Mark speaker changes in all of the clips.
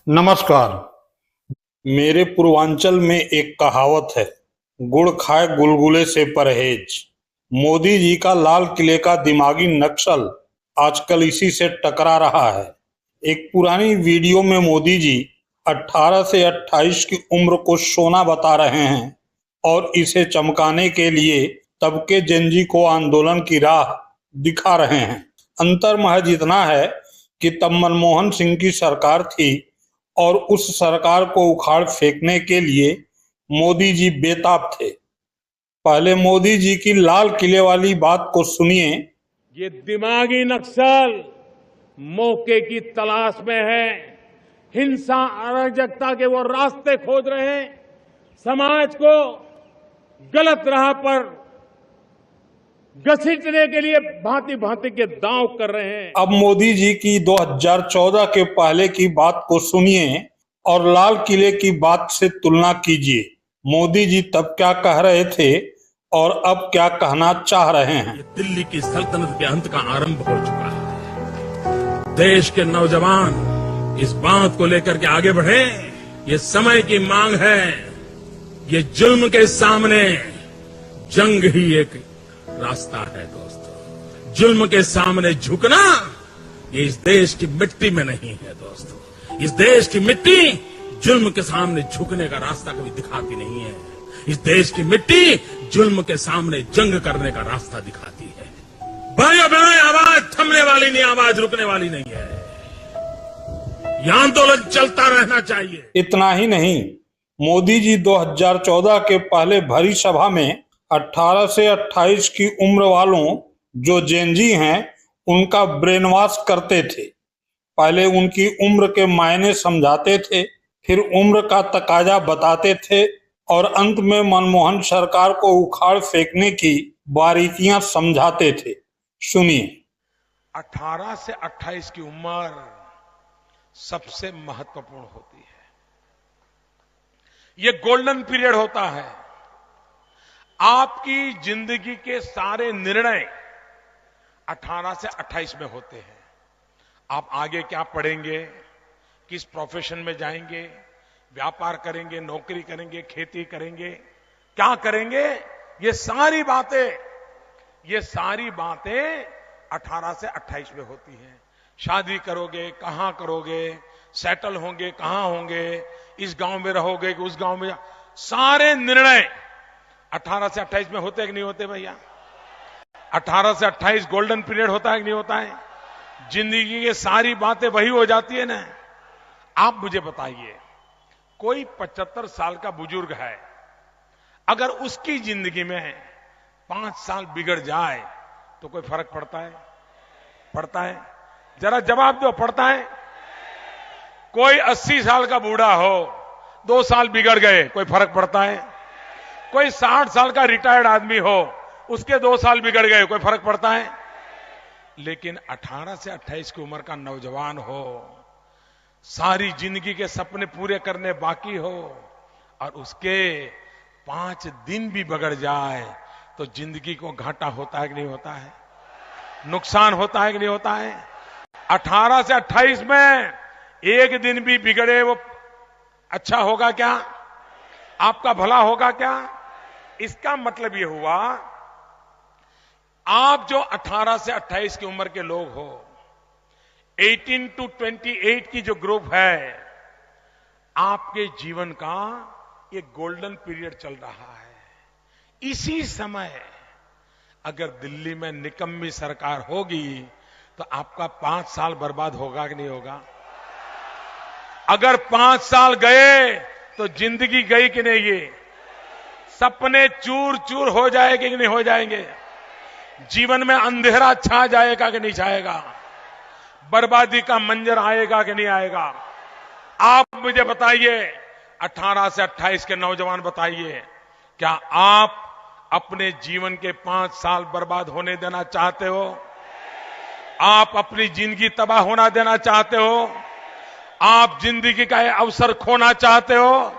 Speaker 1: नमस्कार। मेरे पूर्वांचल में एक कहावत है, गुड़ खाए गुलगुले से परहेज। मोदी जी का लाल किले का दिमागी नक्सल आजकल इसी से टकरा रहा है। एक पुरानी वीडियो में मोदी जी 18 से 28 की उम्र को सोना बता रहे हैं और इसे चमकाने के लिए तबके जेनजी को आंदोलन की राह दिखा रहे हैं। अंतर महज इतना है कि तब मनमोहन सिंह की सरकार थी और उस सरकार को उखाड़ फेंकने के लिए मोदी जी बेताब थे। पहले मोदी जी की लाल किले वाली बात को सुनिए।
Speaker 2: ये दिमागी नक्सल मौके की तलाश में है। हिंसा अराजकता के वो रास्ते खोज रहे हैं। समाज को गलत राह पर घसीटने के लिए भांति भांति के दांव कर रहे हैं।
Speaker 1: अब मोदी जी की 2014 के पहले की बात को सुनिए और लाल किले की बात से तुलना कीजिए। मोदी जी तब क्या कह रहे थे और अब क्या कहना चाह रहे हैं।
Speaker 2: दिल्ली की सल्तनत के अंत का आरंभ हो चुका है। देश के नौजवान इस बात को लेकर के आगे बढ़े। ये समय की मांग है। ये जुल्म के सामने जंग ही एक रास्ता है दोस्तों। जुल्म के सामने झुकना ये इस देश की मिट्टी में नहीं है दोस्तों। इस देश की मिट्टी जुल्म के सामने झुकने का रास्ता कभी दिखाती नहीं है। इस देश की मिट्टी जुल्म के सामने जंग करने का रास्ता दिखाती है। भाइयों बहनों, आवाज थमने वाली नहीं, आवाज रुकने वाली नहीं है। यह आंदोलन चलता रहना चाहिए।
Speaker 1: इतना ही नहीं, मोदी जी 2014 के पहले भरी सभा में 18 से 28 की उम्र वालों जो जेनजी हैं उनका ब्रेन वॉश करते थे। पहले उनकी उम्र के मायने समझाते थे, फिर उम्र का तकाजा बताते थे और अंत में मनमोहन सरकार को उखाड़ फेंकने की बारीकियां समझाते थे। सुनिए।
Speaker 3: 18 से 28 की उम्र सबसे महत्वपूर्ण होती है। यह गोल्डन पीरियड होता है। आपकी जिंदगी के सारे निर्णय 18 से 28 में होते हैं। आप आगे क्या पढ़ेंगे, किस प्रोफेशन में जाएंगे, व्यापार करेंगे, नौकरी करेंगे, खेती करेंगे, क्या करेंगे, ये सारी बातें 18 से 28 में होती हैं। शादी करोगे, कहां करोगे, सेटल होंगे, कहां होंगे, इस गांव में रहोगे कि उस गांव में, सारे निर्णय 18 से 28 में होते हैं कि नहीं होते भैया? 18 से 28 गोल्डन पीरियड होता है कि नहीं होता है? जिंदगी की सारी बातें वही हो जाती है ना। आप मुझे बताइए, कोई 75 साल का बुजुर्ग है, अगर उसकी जिंदगी में 5 साल बिगड़ जाए तो कोई फर्क पड़ता है? पड़ता है? जरा जवाब दो, पड़ता है? कोई 80 साल का बूढ़ा हो, 2 साल बिगड़ गए, कोई फर्क पड़ता है? कोई 60 साल का रिटायर्ड आदमी हो, उसके 2 साल बिगड़ गए, कोई फर्क पड़ता है? लेकिन 18 से 28 की उम्र का नौजवान हो, सारी जिंदगी के सपने पूरे करने बाकी हो और उसके 5 दिन भी बिगड़ जाए तो जिंदगी को घाटा होता है कि नहीं होता है? नुकसान होता है कि नहीं होता है? 18 से 28 में एक दिन भी बिगड़े वो अच्छा होगा क्या? आपका भला होगा क्या? इसका मतलब यह हुआ, आप जो 18 से 28 की उम्र के लोग हो, 18 to 28 की जो ग्रुप है, आपके जीवन का एक गोल्डन पीरियड चल रहा है। इसी समय अगर दिल्ली में निकम्मी सरकार होगी तो आपका 5 साल बर्बाद होगा कि नहीं होगा? अगर 5 साल गए तो जिंदगी गई कि नहीं? ये सपने चूर चूर हो जाएंगे कि नहीं हो जाएंगे? जीवन में अंधेरा छा जाएगा कि नहीं छाएगा? बर्बादी का मंजर आएगा कि नहीं आएगा? आप मुझे बताइए, 18 से 28 के नौजवान बताइए, क्या आप अपने जीवन के 5 साल बर्बाद होने देना चाहते हो? आप अपनी जिंदगी तबाह होना देना चाहते हो? आप जिंदगी का अवसर खोना चाहते हो?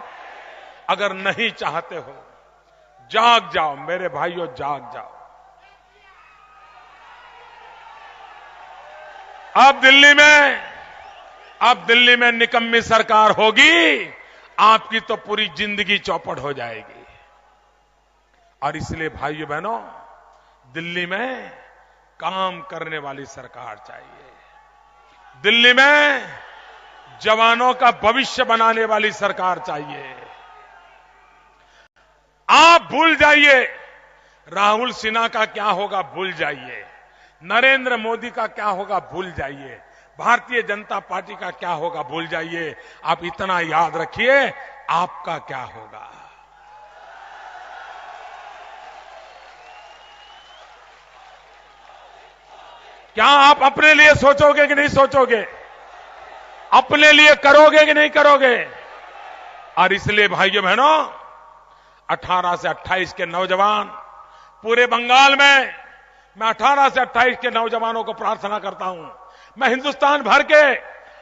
Speaker 3: अगर नहीं चाहते हो, जाग जाओ मेरे भाइयों, जाग जाओ। अब दिल्ली में अब दिल्ली में निकम्मी सरकार होगी, आपकी तो पूरी जिंदगी चौपट हो जाएगी। और इसलिए भाइयों बहनों, दिल्ली में काम करने वाली सरकार चाहिए। दिल्ली में जवानों का भविष्य बनाने वाली सरकार चाहिए। आप भूल जाइए राहुल सिन्हा का क्या होगा, भूल जाइए नरेंद्र मोदी का क्या होगा, भूल जाइए भारतीय जनता पार्टी का क्या होगा, भूल जाइए। आप इतना याद रखिए, आपका क्या होगा। क्या आप अपने लिए सोचोगे कि नहीं सोचोगे? अपने लिए करोगे कि नहीं करोगे? और इसलिए भाइयों बहनों, 18 से 28 के नौजवान पूरे बंगाल में, मैं 18 से 28 के नौजवानों को प्रार्थना करता हूं। मैं हिंदुस्तान भर के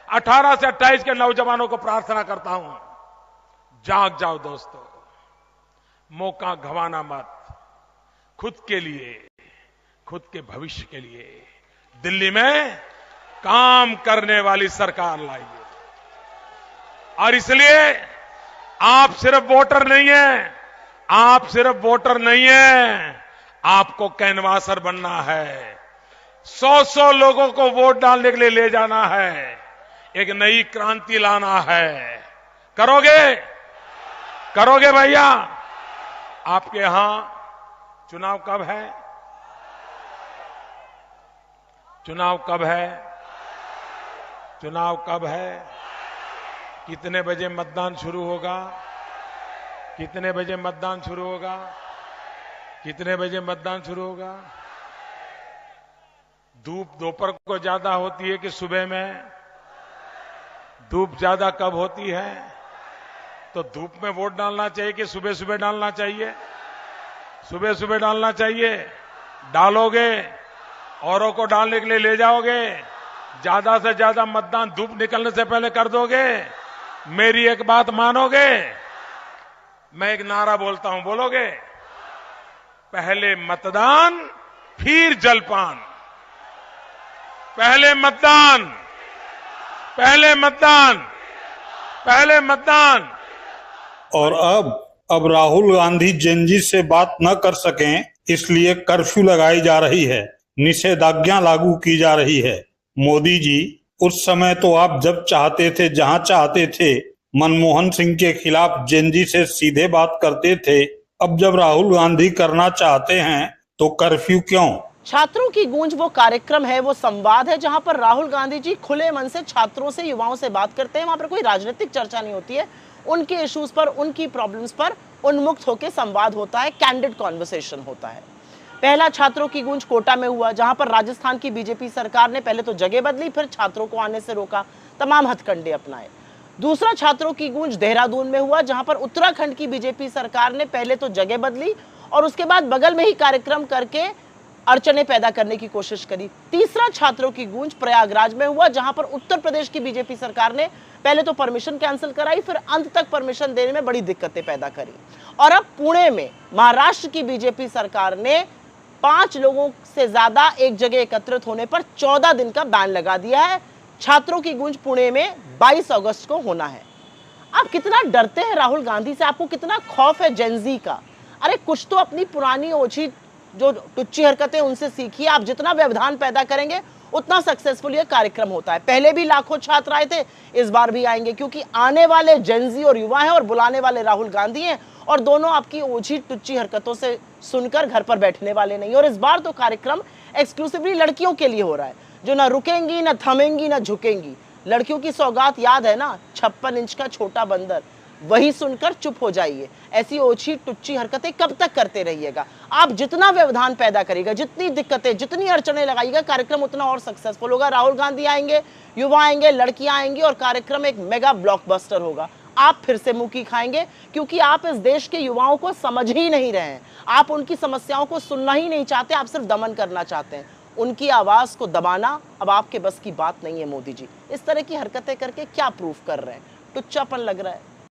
Speaker 3: 18 से 28 के नौजवानों को प्रार्थना करता हूं, जाग जाओ दोस्तों, मौका गंवाना मत। खुद के लिए, खुद के भविष्य के लिए दिल्ली में काम करने वाली सरकार लाइए। और इसलिए आप सिर्फ वोटर नहीं है, आप सिर्फ वोटर नहीं है, आपको कैनवासर बनना है। 100 लोगों को वोट डालने के लिए ले जाना है, एक नई क्रांति लाना है। करोगे? करोगे भैया? आपके यहां चुनाव कब है? चुनाव कब है? चुनाव कब है? कितने बजे मतदान शुरू होगा? कितने बजे मतदान शुरू होगा? कितने बजे मतदान शुरू होगा? धूप दोपहर को ज्यादा होती है कि सुबह में? धूप ज्यादा कब होती है? तो धूप में वोट डालना चाहिए कि सुबह सुबह डालना चाहिए? सुबह सुबह डालना चाहिए। डालोगे? औरों को डालने के लिए ले जाओगे? ज्यादा से ज्यादा मतदान धूप निकलने से पहले कर दोगे? मेरी एक बात मानोगे? मैं एक नारा बोलता हूं, बोलोगे? पहले मतदान फिर जलपान। पहले मतदान, पहले मतदान, पहले मतदान।
Speaker 1: और अब राहुल गांधी जेनजी से बात न कर सकें, इसलिए कर्फ्यू लगाई जा रही है, निषेधाज्ञा लागू की जा रही है। मोदी जी, उस समय तो आप जब चाहते थे, जहां चाहते थे, मनमोहन सिंह के खिलाफ जेनजी से सीधे बात करते थे। अब जब राहुल गांधी करना चाहते हैं तो कर्फ्यू क्यों?
Speaker 4: छात्रों की गूंज वो कार्यक्रम है, वो संवाद है जहां पर राहुल गांधी जी खुले मन से छात्रों से, युवाओं से बात करते हैं। वहां पर कोई राजनीतिक चर्चा नहीं होती है, उनके इश्यूज पर, उनकी प्रॉब्लम्स पर उन्मुक्त होकर संवाद होता है, कैंडिड कॉन्वर्सेशन होता है। पहला छात्रों की गूंज कोटा में हुआ, जहां पर राजस्थान की बीजेपी सरकार ने पहले तो जगह बदली, फिर छात्रों को आने से रोका, तमाम हथकंडे अपनाए। दूसरा छात्रों की गूंज देहरादून में हुआ, जहां पर उत्तराखंड की बीजेपी सरकार ने पहले तो जगह बदली और उसके बाद बगल में ही कार्यक्रम करके अड़चने पैदा करने की कोशिश करी। तीसरा छात्रों की गूंज प्रयागराज में हुआ, जहां पर उत्तर प्रदेश की बीजेपी सरकार ने पहले तो परमिशन कैंसिल कराई, फिर अंत तक परमिशन देने में बड़ी दिक्कतें पैदा करी। और अब पुणे में महाराष्ट्र की बीजेपी सरकार ने 5 लोगों से ज्यादा एक जगह एकत्रित होने पर 14 दिन का बैन लगा दिया है। छात्रों की गूंज पुणे में 22 अगस्त को होना है। आप कितना डरते हैं राहुल गांधी से, आपको कितना खौफ है जेनजी का? अरे कुछ तो अपनी पुरानी ओछी जो टुच्ची हरकतें उनसे सीखिए। आप जितना व्यवधान पैदा करेंगे उतना सक्सेसफुल ये कार्यक्रम होता है। पहले भी लाखों छात्र आए थे, इस बार भी आएंगे, क्योंकि आने वाले जेनजी और युवा हैं और बुलाने वाले राहुल गांधी हैं, और दोनों आपकी ओछी टुच्ची हरकतों से सुनकर घर पर बैठने वाले नहीं। और इस बार तो कार्यक्रम एक्सक्लूसिवली लड़कियों के लिए हो रहा है, जो ना रुकेंगी, ना थमेंगी, ना झुकेंगी। लड़कियों की सौगात याद है ना, 56 इंच का छोटा बंदर, वही सुनकर चुप हो जाइए। ऐसी ओछी टुच्ची हरकतें कब तक करते रहिएगा? आप जितना व्यवधान पैदा करेगा, जितनी दिक्कतें, जितनी अड़चने लगाएगा, कार्यक्रम उतना और सक्सेसफुल होगा। राहुल गांधी आएंगे, युवा आएंगे, लड़कियां आएंगी और कार्यक्रम एक मेगा ब्लॉकबस्टर होगा। आप फिर से मुंह की खाएंगे, क्योंकि आप इस देश के युवाओं को समझ ही नहीं रहे हैं। आप उनकी समस्याओं को सुनना ही नहीं चाहते, आप सिर्फ दमन करना चाहते हैं। उनकी आवाज को दबाना अब आपके बस की बात नहीं है। मोदी जी इस तरह की हरकतें करके क्या प्रूफ कर रहे हैं? टुच्चापन लग रहा है।